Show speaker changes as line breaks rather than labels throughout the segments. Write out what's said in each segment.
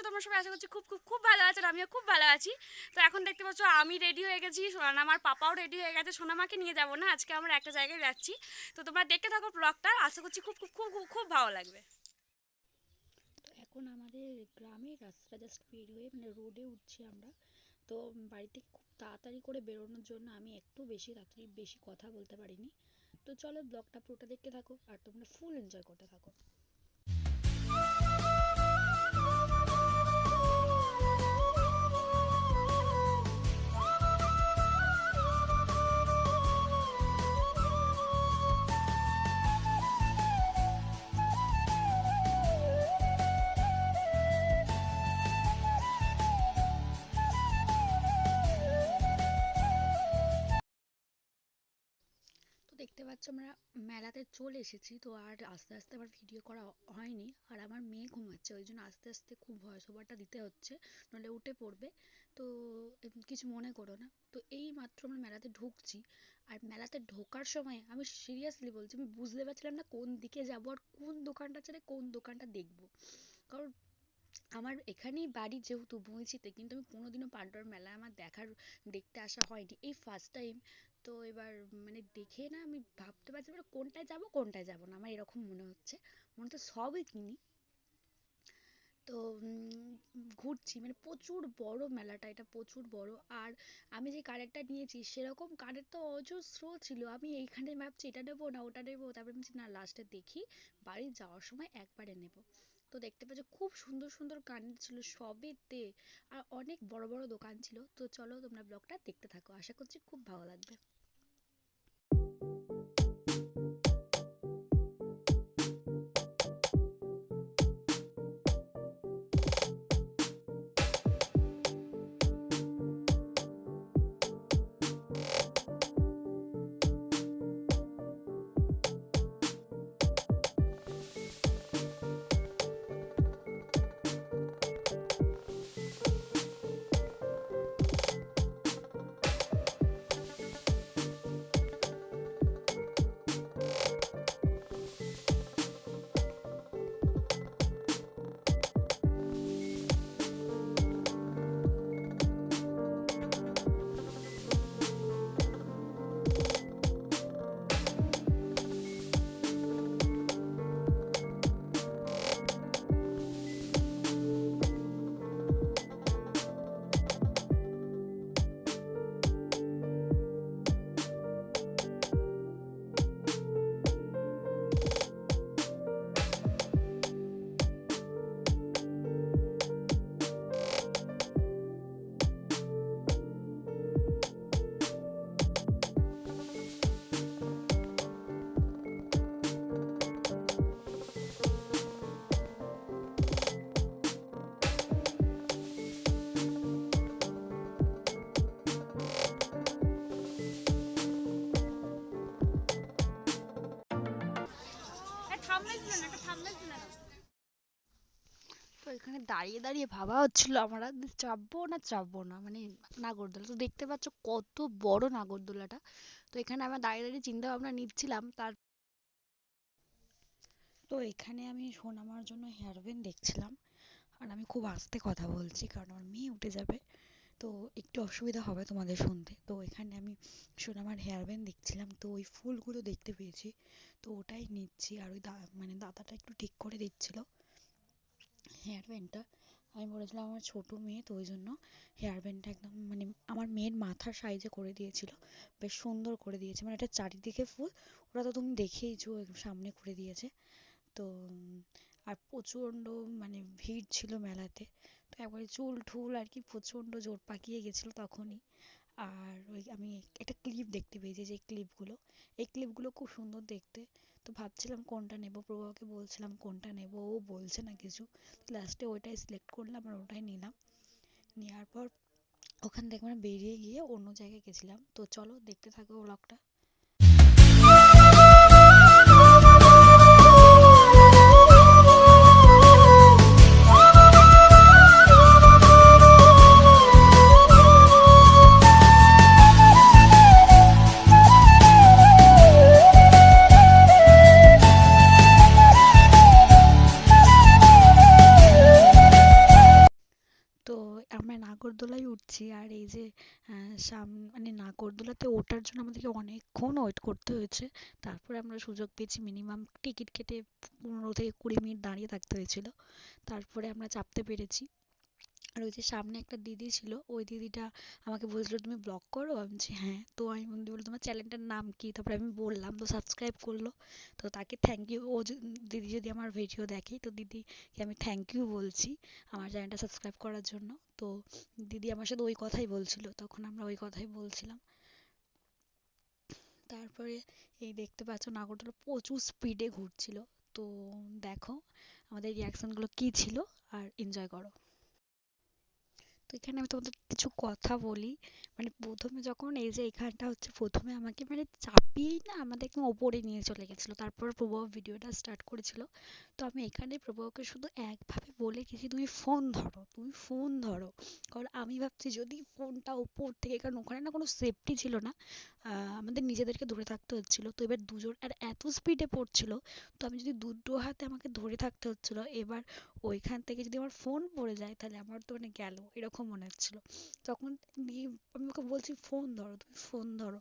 তোমরা সবাই আশা করছি খুব খুব খুব ভালো আছো, আর আমিও খুব ভালো আছি। তো এখন দেখতে পাচ্ছ আমি রেডি হয়ে গেছি, আমার পাপাও রেডি হয়ে গেছে। সোনামাকে নিয়ে যাবো না, আজকে আমরা একটা জায়গায় যাচ্ছি। তো তোমরা দেখতে থাকো ব্লগটা, আশা করছি খুব খুব খুব খুব খুব ভালো লাগবে।
তো এখন আমাদের গ্রামের রাস্তাটা জাস্ট বের হয়ে মানে রোডে উঠছি আমরা। তো বাড়িতে খুব তাড়াতাড়ি করে বেরোনোর জন্য আমি একটু বেশি রাত্রি বেশি কথা বলতে পারিনি। তো চলো ব্লগটা পুরোটা দেখতে থাকো আর তোমরা ফুল এনজয় করতে থাকো। তো দেখতে পাচ্ছ আমরা মেলাতে চলে এসেছি। তো আর আস্তে আস্তে আমার ভিডিও করা হয়নি, আর আমার মেয়ে ঘুমাচ্ছে, ওই জন্য আস্তে আস্তে খুব ভয়েস ওভারটা দিতে হচ্ছে, নাহলে উঠে পড়বে। তো কিছু মনে করো না। তো এই মাত্র আমরা মেলাতে ঢুকছি, আর মেলাতে ঢোকার সময় আমি সিরিয়াসলি বলছি আমি বুঝতে পারছিলাম না কোন দিকে যাব আর কোন দোকানটা ছেড়ে কোন দোকানটা দেখবো। কারণ আমার এখানেই বাড়ি যেহেতু বইচিতে, কিন্তু আমি কোনোদিনও পান্ডুয়ার মেলায় আমার দেখতে আসা হয়নি, এই ফার্স্ট টাইম। তো এবার মানে দেখে না আমি ভাবতে পারছি না কোনটায় যাব কোনটায় যাব না, আমার এরকম মনে হচ্ছে, মনে হচ্ছে সবই কিনি। তো ঘুরছি মানে প্রচুর বড় মেলাটা, এটা প্রচুর বড়। আর আমি যে কানেরটা নিয়েছি সেরকম কানের তো অজস্র ছিল, আমি এইখানে ভাবছি এটা নেবো না ওটা নেবো, তারপরে ভাবছি না লাস্টে দেখি বাড়ি যাওয়ার সময় একবারে নেব। তো দেখতে পাচ্ছ খুব সুন্দর সুন্দর কানের ছিল সবেতে, আর অনেক বড় বড় দোকান ছিল। তো চলো তোমরা ব্লগটা দেখতে থাকো, আশা করছি খুব ভালো লাগবে। তো এখানে দাঁড়িয়ে দাঁড়িয়ে ভাবা হচ্ছিল আমরা চাপবো না চাপবো না, মানে নাগরদোলা তো দেখতে পাচ্ছ কত বড় নাগরদোলাটা। তো এখানে আমরা দাঁড়িয়ে দাঁড়িয়ে চিন্তা ভাবনা নিচ্ছিলাম। তো এখানে আমি সোনামার জন্য হেয়ার ব্যান্ড দেখছিলাম, আর আমি খুব আস্তে কথা বলছি কারণ আমার মেয়ে উঠে যাবে, তো একটু অসুবিধা হবে তোমাদের শুনতে। তো এখানে আমি সোনামার হেয়ার ব্যান্ড দেখছিলাম, তো ওই ফুলগুলো দেখতে পেয়েছি, তো ওটাই নিচ্ছি। আর ওই মানে দাদাটা একটু ঠিক করে দিচ্ছিল হেয়ার ব্যান্ডটা। আমি বলেছিলাম আমার ছোট মেয়ে, তো ওই জন্য হেয়ার ব্যান্ডটা একদম মানে আমার মেয়ের মাথার সাইজে করে দিয়েছিল, বেশ সুন্দর করে দিয়েছে, মানে এটা চারিদিকে ফুল, ওরা তো তুমি দেখেইছো সামনে করে দিয়েছে। তো আর প্রচণ্ড মানে ভিড় ছিল মেলাতে, তো একবারে চুল ঠুল আর কি প্রচণ্ড জোর পাকিয়ে গেছিলো তখনই। আর ওই আমি একটা ক্লিপ দেখতে পেয়েছি, যে ক্লিপগুলো এই ক্লিপগুলো খুব সুন্দর দেখতে। তো ভাবছিলাম কোনটা নেব, প্রভাকে বলছিলাম কোনটা নেব, ও বলছে না কিছু, লাস্টে ওইটাই সিলেক্ট করলাম আর ওটাই নিলাম। নেওয়ার পর ওখান থেকে আমরা বেরিয়ে গিয়ে অন্য জায়গায় গেছিলাম। তো চলো দেখতে থাকো ব্লগটা। নাগরদোলায় উঠছি, আর এই যে মানে নাগরদোলাতে ওঠার জন্য আমাদেরকে অনেকক্ষণ ওয়েট করতে হয়েছে। তারপরে আমরা সুযোগ পেয়েছি, মিনিমাম টিকিট কেটে 15 থেকে 20 মিনিট দাঁড়িয়ে থাকতে হয়েছিল, তারপরে আমরা চাপতে পেরেছি। আর ওই যে সামনে একটা দিদি ছিল, ওই দিদিটা আমাকে বলছিল তুমি ব্লগ করো, আমি বলছি হ্যাঁ। তো আমি বললো তোমার চ্যানেলটার নাম কি, তারপরে আমি বললাম, তো সাবস্ক্রাইব করলো। তো তাকে থ্যাংক ইউ, দিদি যদি আমার ভিডিও দেখে তো দিদিকে আমি থ্যাংক ইউ বলছি আমার চ্যানেলটা সাবস্ক্রাইব করার জন্য। তো দিদি আমার সাথে ওই কথাই বলছিল, তখন আমরা ওই কথাই বলছিলাম। তারপরে এই দেখতে পাচ্ছ নাগরদোলা প্রচুর স্পিডে ঘুরছিল। তো দেখো আমাদের রিয়াকশনগুলো কি ছিল, আর এনজয় করো। তো এখানে আমি তোমাদের কিছু কথা বলি। মানে প্রথমে যখন এই যে এখানটা হচ্ছে, প্রথমে আমাকে মানে চাপিয়েই না আমাদের একদম ওপরে নিয়ে চলে গেছিলো, তারপর প্রভু ভিডিওটা স্টার্ট করেছিল। তো আমি এখানে প্রভুকে শুধু একভাবে বলে গেছি তুমি ফোন ধরো, তুমি ফোন ধরো। কারণ আমি ভাবছি যদি ফোনটা ওপর থেকে, কারণ ওখানে না কোনো সেফটি ছিল না, আমাদের নিজেদেরকে ধরে থাকতে হচ্ছিলো। তো এবার দুজন আর এত স্পিডে পড়ছিল, তো আমি যদি দুটো হাতে আমাকে ধরে থাকতে হচ্ছিলো, এবার ওইখান থেকে যদি আমার ফোন পড়ে যায় তাহলে আমার তো মানে গেল, এরকম মনে হচ্ছিল। তখন আমি ওকে বলছি ফোন ধরো, তুমি ফোন ধরো।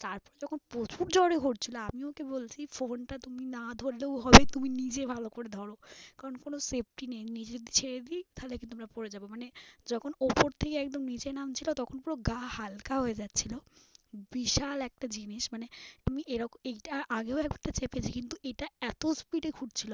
তারপর যখন প্রচুর জোরে ঘুরছিল আমি ওকে বলছি ফোনটা তুমি না ধরলেও হবে, তুমি নিজে ভালো করে ধরো, কারণ কোনো সেফটি নেই, নিজে যদি ছেড়ে দিই তাহলে কিন্তু আমরা পড়ে যাবো। মানে যখন ওপর থেকে একদম নিচে নামছিল তখন পুরো গা হালকা হয়ে যাচ্ছিল। বিশাল একটা জিনিস, মানে আমি এরকম, এইটা আগেও একটা চেপেছি কিন্তু এটা এত স্পিডে ঘুরছিল,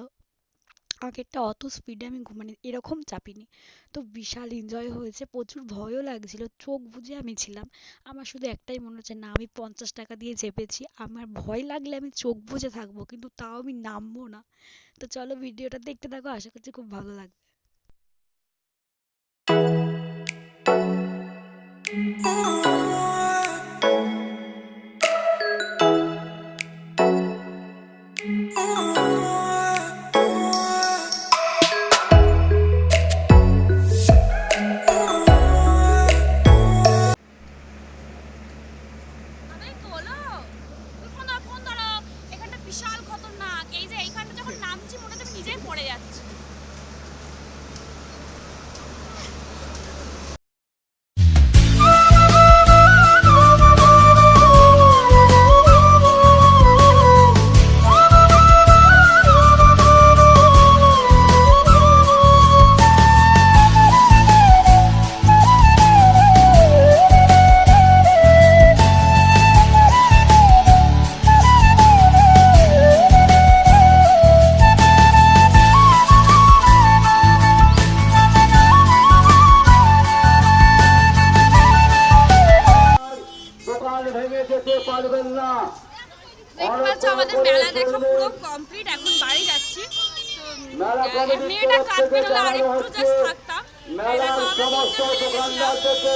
আগেরটা অত স্পিডে আমি মানে এরকম চাপিনি। তো বিশাল এনজয় হয়েছে, প্রচুর ভয়ও লাগছিল, চোখ বুজে আমি ছিলাম। আমার শুধু একটাই মনে হচ্ছে না, আমি 50 টাকা দিয়ে চেপেছি, আমার ভয় লাগলে আমি চোখ বুজে থাকবো কিন্তু তাও আমি নামবো না। তো চলো ভিডিওটা দেখতে থাকো, আশা করছি খুব ভালো লাগবে।
আরে তোলো, তুমি ফোন ধরো, ফোন ধরো। এখানটা বিশাল খতরনাক, এই যে এইখানটা যখন নামছি মনে হচ্ছে আমি নিজেই পড়ে যাচ্ছি।
দোকান ভেঙে যেতে পারবেন না।
দেখতে পাচ্ছ আমাদের মেলা দেখা পুরো কমপ্লিট, এখন বাড়ি যাচ্ছি। তো
মেলা কমিটির
মেয়েটা
তরফ
কাজ
থেকে
বেরোলে
জানানো
আরেকটু
হচ্ছে
জাস্ট থাকতাম। এই দেখো
মেলার
আমরা
সমস্ত
তিনজন মিলে গেছিলাম।
দোকানদারদেরকে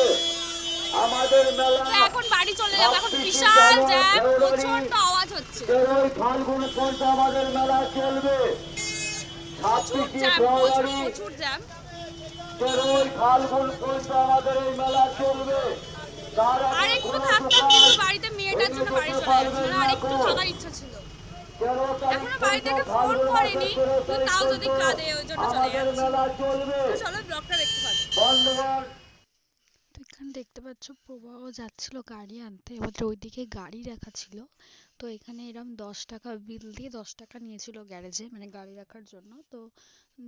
আমাদের মেলা
তো এখন বাড়ি চলে যাবো, এখন
26
বিশাল জ্যাম,
ফেব্রুয়ারি
প্রচন্ড আওয়াজ হচ্ছে,
13 ফাল্গুন পর্যন্ত আমাদের মেলা চলবে।
প্রচুর
26
জ্যাম, প্রচুর
ফেব্রুয়ারি
প্রচুর জ্যাম।
13 ফাল্গুন পর্যন্ত আমাদের এই মেলা চলবে। তার
আর
আগে
একটু
কোনো
থাকতাম
দোকান
কিন্তু বাড়িতে মেয়েটার জন্য বাড়ি
এগিয়ে যেতে
চলে যাচ্ছি,
পারবেন
মানে
না
আর
গো।
একটু থাকার ইচ্ছা ছিল।
13 তারিখ
এখনো বাড়ি
পর্যন্ত
থেকে ফোন
ফাল্গুন মাসের
করিনি,
13
কিন্তু
তারিখ
তাও যদি
পর্যন্ত
কাঁদে ওই জন্য চলে
আমাদের
যাচ্ছি।
মেলা চলবে।
তো চলো ব্লগটা দেখতে থাকো।
বন্ধুগণ,
তো এখানে দেখতে পাচ্ছ প্রবাহ যাচ্ছিল গাড়ি আনতে, এবার ওইদিকে গাড়ি রাখা ছিল। তো এখানে এরকম 10 টাকা বিল দিয়ে 10 টাকা নিয়েছিল গ্যারেজে, মানে গাড়ি রাখার জন্য। তো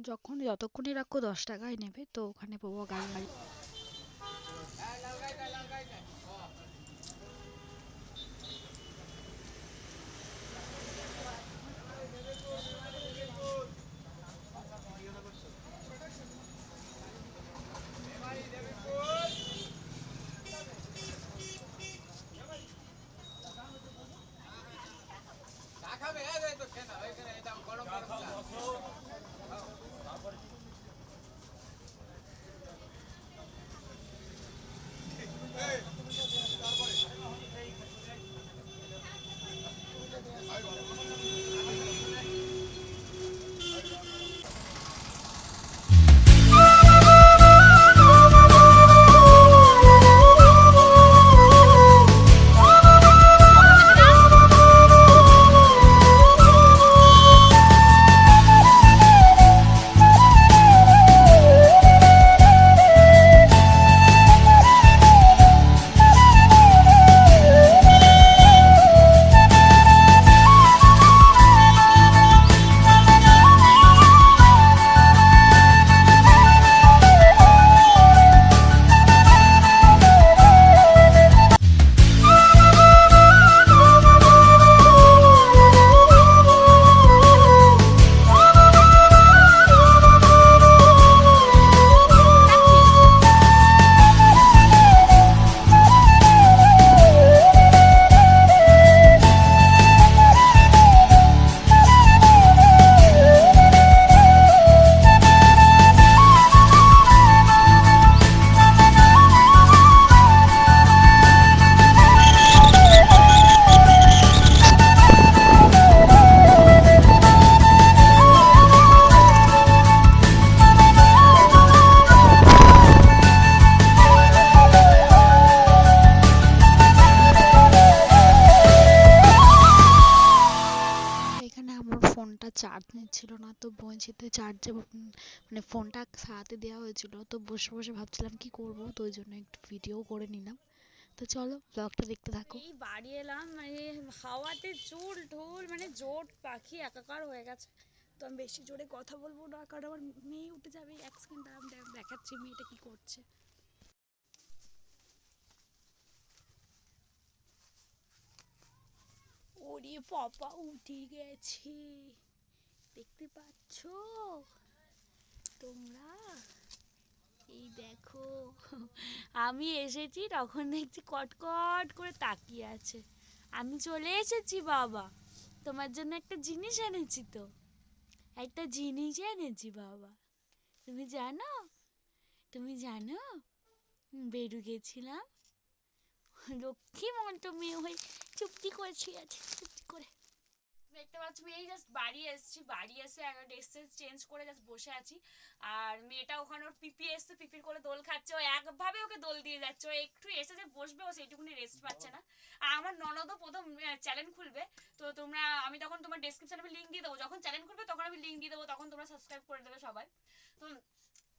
যতক্ষণই রাখো 10 টাকাই নেবে। তো ওখানে প্রবাহ গাড়ি ছিল না, তো বঞ্চিতে চার্জে মানে ফোনটা সারাতে দেওয়া হয়েছিল, তো বসে বসে ভাবছিলাম কি করব, তো ওই জন্য একটু ভিডিও করে নিলাম। তো চলো ব্লগটা দেখতে থাকো।
এই বাড়ি এলাম, মানে হাওয়াতে চুল ঢোল মানে জোট পাখি একাকার হয়ে গেছে। তো আমি বেশি জোরে কথা বলবো না, কারণ আমার মেয়ে উঠে যাবে। এক সেকেন্ড দাঁড়ান, দেখাচ্ছি মেয়েটা কি করছে। ওরে পাপা উঠে গেছে, দেখতে পাচ্ছ তোমরা? এই দেখো, আমি এসেছি তখন দেখছি কটকট করে তাকিয়ে আছে। আমি চলে এসেছি বাবা, তোমার জন্য একটা জিনিস এনেছি তো, একটা জিনিস এনেছি বাবা। তুমি জানো, তুমি জানো বেরু গেছিলাম, লক্ষ্মী মন্ত মেয়ে হয়ে চুপটি করে শুয়ে আছে, চুপটি করে। দেখতে পাচ্ছ আমি এই জাস্ট বাড়ি এসেছি, বাড়ি এসে একটা ড্রেস চেঞ্জ করে জাস্ট বসে আছি। আর মেয়েটা ওখানে ওর পিপি এসছে, পিপির কোলে দোল খাচ্ছে, ও একভাবে ওকে দোল দিয়ে যাচ্ছে, ও একটু এসে যে বসবে ও সেইটুকুনি রেস্ট পাচ্ছে না। আর আমার ননদও প্রথম চ্যানেল খুলবে, তো তোমরা, আমি তখন তোমার ডেসক্রিপশনে আমি লিঙ্ক দিয়ে দেবো, যখন চ্যানেল খুলবে তখন আমি লিঙ্ক দিয়ে দেবো, তখন তোমরা সাবস্ক্রাইব করে দেবে সবাই। তো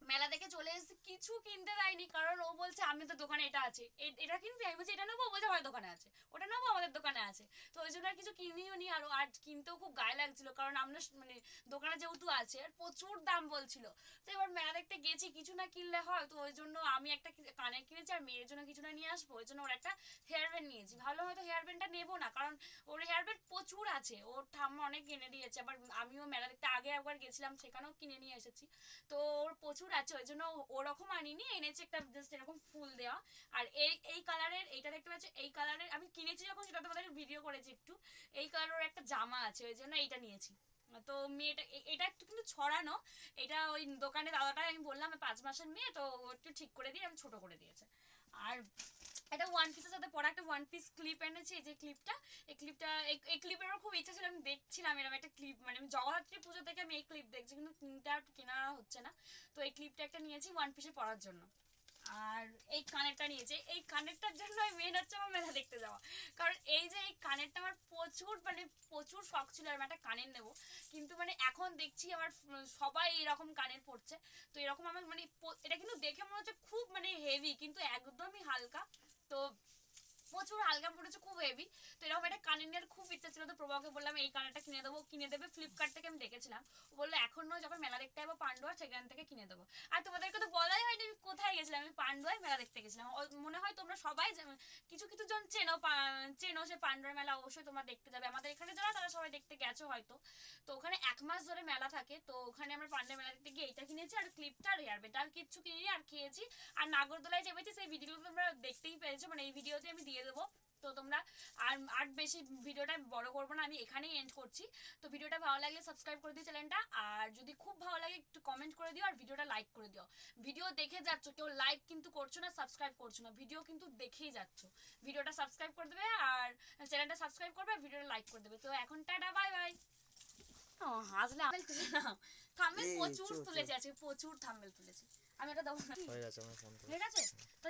মেলা থেকে চলে এসেছি, কিছু কিনতে দেয়নি, কারণ ও বলছে আমি তো দোকানে এটা আছে, এটা কিনবি, আমি বলছি এটা নেবো, বলছে আমাদের দোকানে আছে, ওটা নেবো আমাদের দোকানে আছে। তো ওই জন্য আর কিছু কিনিও নি, আর আর কিনতেও খুব গায়ে লাগছিল, কারণ আমরা মানে দোকানে যেহেতু আছে আর প্রচুর দাম বলছিল। তো এবার মেলা দেখতে গেছি, কিছু না কিনলে হয়, তো ওই জন্য আমি একটা কানের কিনেছি, আর মেয়ের জন্য কিছু না নিয়ে আসবো, ওই জন্য ওর একটা হেয়ার ব্যান্ড নিয়েছি। ভালো হয়তো হেয়ার ব্যান্ডটা নেবো না, কারণ ওর হেয়ার ব্যান্ড প্রচুর আছে, ওর ঠাম্মা অনেক কিনে দিয়েছে, আবার আমিও মেলা দেখতে আগে একবার গেছিলাম, সেখানেও কিনে নিয়ে এসেছি। তো ওর প্রচুর আছে, ওই জন্য ওরকম আনিনি, এনেছি একটা জাস্ট এরকম ফুল দেওয়া। আর এই এই কালারের, এইটা দেখতে পাচ্ছ, এই কালারের আমি কিনেছি যখন, সেটা তোমাদের ভিডিও করেছি একটু। এই কালারের একটা জামা আছে, ওই জন্য এইটা নিয়েছি। তো মেয়েটা এটা একটু কিন্তু ছড়ানো, এটা ওই দোকানে দাদাটা, আমি বললাম 5 মাসের মেয়ে, তো ও একটু ঠিক করে দিয়ে আমি ছোট করে দিয়েছে। আর এটা ওয়ান পিসের সাথে পরা একটা ওয়ান পিস ক্লিপ এনেছি, এই যে ক্লিপটা, এই ক্লিপের আমার খুব ইচ্ছা ছিল, আমি দেখছিলাম এরকম একটা ক্লিপ, মানে আমি জগদ্ধাত্রী পুজো থেকে আমি এই ক্লিপ দেখছি, কিন্তু কিনতে আর কেনা হচ্ছে না। তো এই ক্লিপটা একটা নিয়েছি ওয়ান পিসে পরার জন্য। আর এই কানেরটা নিয়েছে, এই কানেরটার জন্য মেন হচ্ছে আমার মেলা দেখতে যাওয়া, কারণ এই যে এই কানেরটা আমার প্রচুর মানে প্রচুর শখ ছিল আমি একটা কানের নেবো, কিন্তু মানে এখন দেখছি আমার সবাই এরকম কানের পড়ছে। তো এরকম আমার মানে এটা কিন্তু দেখে মনে হচ্ছে খুব মানে হেভি, কিন্তু একদমই হালকা। তো প্রচুর হালকা পড়েছে, খুব হেভি। তো এরকম একটা কানের নেওয়ার খুব ইচ্ছা ছিল, তো প্রভাকে বললাম এই কানেরটা কিনে দেবো, কিনে দেবে, ফ্লিপকার্ট থেকে আমি দেখেছিলাম। ও বললো এখন নয়, যখন মেলা দেখতে যাবো পান্ডুয়া, সেখান থেকে কিনে দেবো। আর তোমাদেরকে তো বলাই হয়নি আমি কোথায় গেছিলাম, আমি পান্ডুয়ায় মেলা দেখতে গেছিলাম। মনে হয় তোমরা সবাই কিছু কিছু জন চেনো, চেনো সে পান্ডুয়ার মেলা, অবশ্যই তোমরা দেখতে যাবে, আমাদের এখানে যারা তারা সবাই দেখতে গেছো হয়তো। তো ওখানে 1 মাস ধরে মেলা থাকে, তো ওখানে আমরা পান্ডুয়া মেলা দেখতে গিয়ে এইটা কিনেছি, আর ক্লিপটা আর হেয়ার ব্যান্ড, আর কিচ্ছু কিনিনি, আর খেয়েছি। আর নাগরদোলায় চেপেছি, সেই ভিডিওগুলো তোমরা দেখতেই পেয়েছো, মানে এই ভিডিওতে আমি দিয়ে দেবো। তো তোমরা আর আর বেশি ভিডিওটা বড় করবো না, আমি এখানেই এন্ড করছি। তো ভিডিওটা ভালো লাগলে সাবস্ক্রাইব করে দিও চ্যানেলটা, আর যদি খুব ভালো লাগে একটু কমেন্ট করে দিও, আর ভিডিওটা লাইক করে দিও। ভিডিও দেখে যাচ্ছ, কেউ লাইক কিন্তু করছো না, সাবস্ক্রাইব করছো না, ভিডিও কিন্তু দেখেই যাচ্ছ। ভিডিওটা সাবস্ক্রাইব করে দেবে, আর চ্যানেলটা সাবস্ক্রাইব করবে, আর ভিডিওটা লাইক করে দেবে। তো এখন টাটা, বাই বাই। ও হাসলে আমি তুলে নাও, থাম্বনেল প্রচুর তুলেছি আজকে, প্রচুর থাম্বনেল তুলেছি। আমি এটা দেবো না,
হয়ে গেছে আমার ফোন
ঠিক আছে? তো